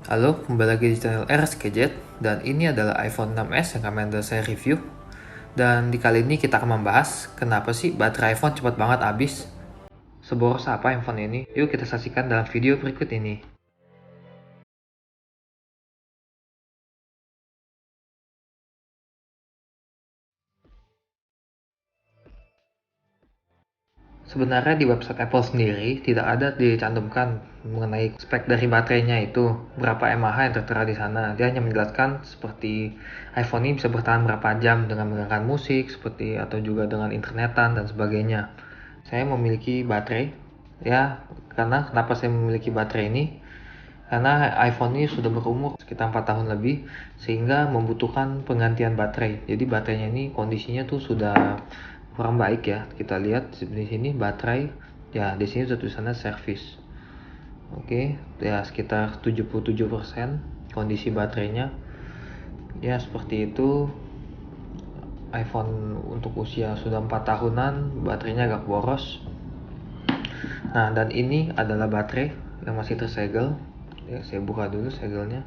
Halo, kembali lagi di channel RS Gadget, dan ini adalah iPhone 6s yang kemarin udah saya review. Dan di kali ini kita akan membahas kenapa sih baterai iPhone cepat banget habis. Seboros apa handphone ini? Yuk kita saksikan dalam video berikut ini. Sebenarnya di website Apple sendiri tidak ada dicantumkan mengenai spek dari baterainya itu, berapa mAh yang tertera di sana. Dia hanya menjelaskan seperti iPhone ini bisa bertahan berapa jam dengan mendengarkan musik, seperti atau juga dengan internetan dan sebagainya. Saya memiliki baterai, ya, karena kenapa saya memiliki baterai ini? Karena iPhone ini sudah berumur sekitar 4 tahun lebih, sehingga membutuhkan penggantian baterai. Jadi baterainya ini kondisinya tuh sudah kurang baik ya. Kita lihat di sini baterai, ya di sini sudah tulisannya service. Oke, ya sekitar 77% kondisi baterainya. Ya seperti itu. iPhone untuk usia sudah 4 tahunan, baterainya agak boros. Nah, dan ini adalah baterai yang masih tersegel. Ya, saya buka dulu segelnya.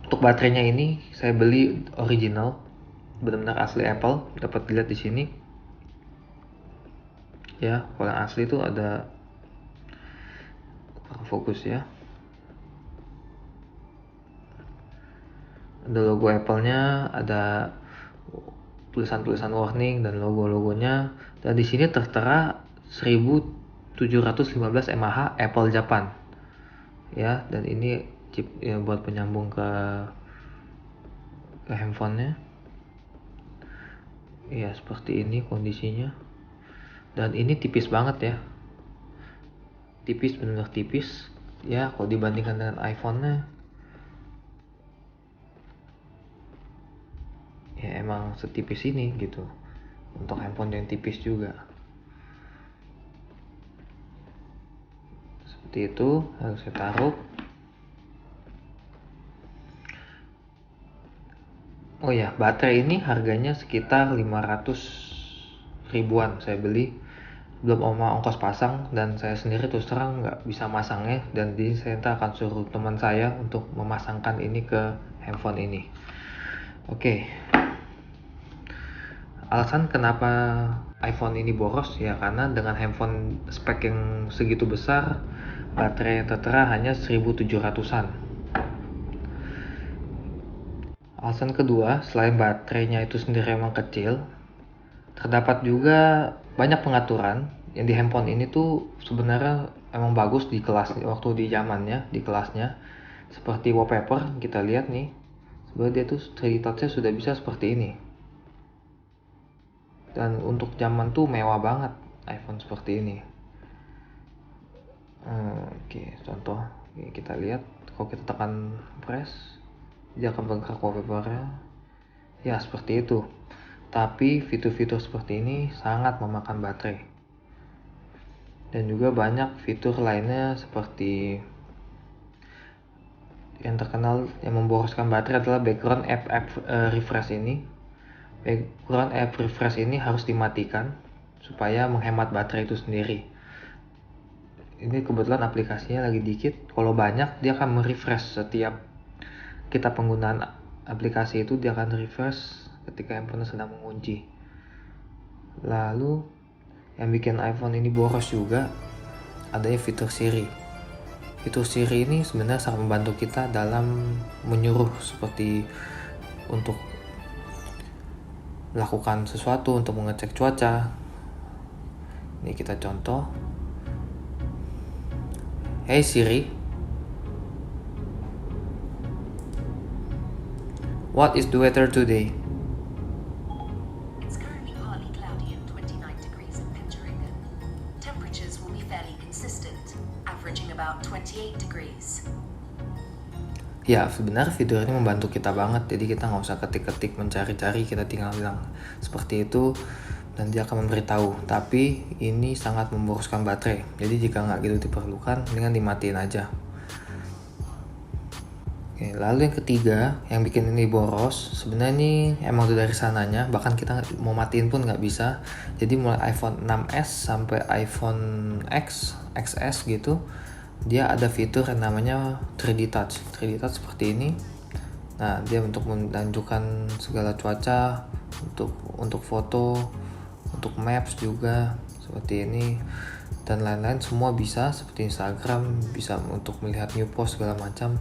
Untuk baterainya ini saya beli original, benar-benar asli Apple. Dapat dilihat di sini. Ya, kalau yang asli itu ada fokus ya. Ada logo Apple-nya, ada tulisan-tulisan warning dan logo-logonya. Dan di sini tertera 1715 mAh Apple Japan. Ya, dan ini chip ya, buat penyambung ke handphonenya. Ya, seperti ini kondisinya. Dan ini tipis banget ya. Tipis, benar-benar tipis. Ya, kalau dibandingkan dengan iPhone-nya, ya emang setipis ini gitu. Untuk handphone yang tipis juga. Seperti itu, harus saya taruh. Oh ya, baterai ini harganya sekitar 500 ribuan saya beli. Belum sama ongkos pasang, dan saya sendiri terus terang nggak bisa masangnya, dan jadi saya akan suruh teman saya untuk memasangkan ini ke handphone ini. Oke. Alasan kenapa iPhone ini boros ya karena dengan handphone spek yang segitu besar, baterai yang tertera hanya 1700-an. Alasan kedua, selain baterainya itu sendiri emang kecil, terdapat juga banyak pengaturan yang di handphone ini tuh sebenarnya emang bagus di kelas waktu di zamannya di kelasnya. Seperti wallpaper, kita lihat nih, sebenarnya dia tuh 3D touch-nya sudah bisa seperti ini. Dan untuk zaman tuh mewah banget iPhone seperti ini. Oke, contoh kita lihat kalau kita tekan press, dia akan bergerak wallpapernya. Ya seperti itu. Tapi fitur-fitur seperti ini sangat memakan baterai. Dan juga banyak fitur lainnya seperti yang terkenal yang memboroskan baterai adalah background app refresh ini. Background app refresh ini harus dimatikan supaya menghemat baterai itu sendiri. Ini kebetulan aplikasinya lagi dikit. Kalau banyak dia akan merefresh setiap kita penggunaan aplikasi itu, dia akan refresh ketika handphone sedang mengunci. Lalu yang bikin iPhone ini boros juga adanya fitur Siri. Fitur Siri ini sebenarnya sangat membantu kita dalam menyuruh seperti untuk melakukan sesuatu, untuk mengecek cuaca. Ini kita contoh. Hey Siri, what is the weather today? It's currently partly cloudy and 29 degrees in Pengeringen. Temperatures will be fairly consistent, averaging about 28 degrees. Ya, sebenarnya fitur ini membantu kita banget. Jadi kita nggak usah ketik-ketik mencari-cari, kita tinggal bilang seperti itu dan dia akan memberitahu. Tapi ini sangat memboroskan baterai. Jadi jika nggak gitu diperlukan, mendingan dimatiin aja. Oke, lalu yang ketiga yang bikin ini boros, sebenarnya ini emang udah dari sananya, bahkan kita mau matiin pun nggak bisa. Jadi mulai iPhone 6s sampai iPhone X, XS gitu, dia ada fitur yang namanya 3D Touch. 3D Touch seperti ini. Nah, dia untuk menunjukkan segala cuaca, untuk foto, untuk maps juga seperti ini, dan lain-lain semua bisa, seperti Instagram, bisa untuk melihat new post segala macam.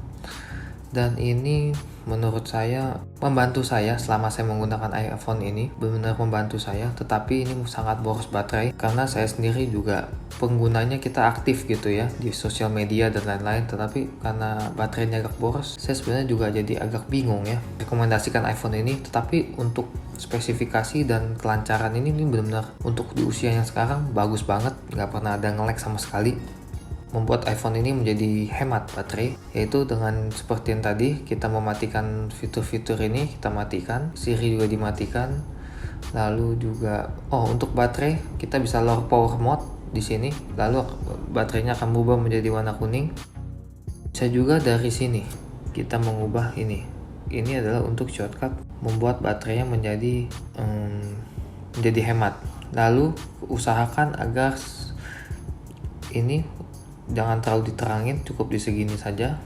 Dan ini menurut saya membantu saya selama saya menggunakan iPhone ini, benar-benar membantu saya. Tetapi ini sangat boros baterai karena saya sendiri juga penggunanya, kita aktif gitu ya di sosial media dan lain-lain. Tetapi karena baterainya agak boros, saya sebenarnya juga jadi agak bingung ya rekomendasikan iPhone ini. Tetapi untuk spesifikasi dan kelancaran ini benar-benar untuk di usia yang sekarang bagus banget, nggak pernah ada nge-lag sama sekali. Membuat iPhone ini menjadi hemat baterai, yaitu dengan seperti yang tadi, kita mematikan fitur-fitur ini, kita matikan, Siri juga dimatikan. Lalu juga untuk baterai kita bisa lower power mode di sini, lalu baterainya akan berubah menjadi warna kuning. Bisa juga dari sini kita mengubah ini adalah untuk shortcut membuat baterainya menjadi hemat. Lalu usahakan agar ini jangan terlalu diterangin, cukup di segini saja.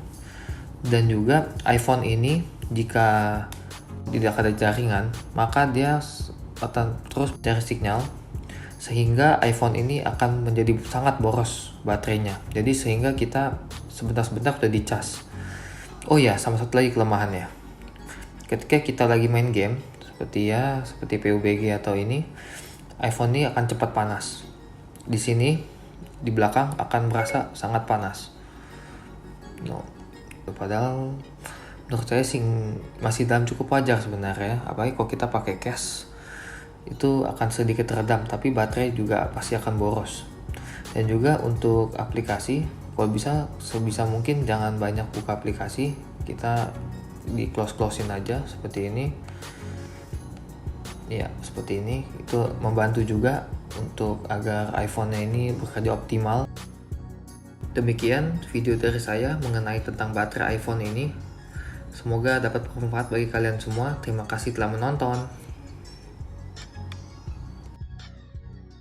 Dan juga iPhone ini jika tidak ada jaringan, maka dia akan terus mencari sinyal, sehingga iPhone ini akan menjadi sangat boros baterainya. Jadi sehingga kita sebentar-sebentar udah dicas. Oh ya, sama satu lagi kelemahannya. Ketika kita lagi main game seperti PUBG atau ini, iPhone ini akan cepat panas. Di sini di belakang akan merasa sangat panas. Padahal menurut saya sih masih dalam cukup wajar sebenarnya. Apalagi kalau kita pakai case, itu akan sedikit redam, tapi baterai juga pasti akan boros. Dan juga untuk aplikasi, kalau bisa sebisa mungkin jangan banyak buka aplikasi, kita di close-closein aja seperti ini. Ya, seperti ini. Itu membantu juga untuk agar iPhone-nya ini bekerja optimal. Demikian video dari saya mengenai tentang baterai iPhone ini. Semoga dapat bermanfaat bagi kalian semua. Terima kasih telah menonton.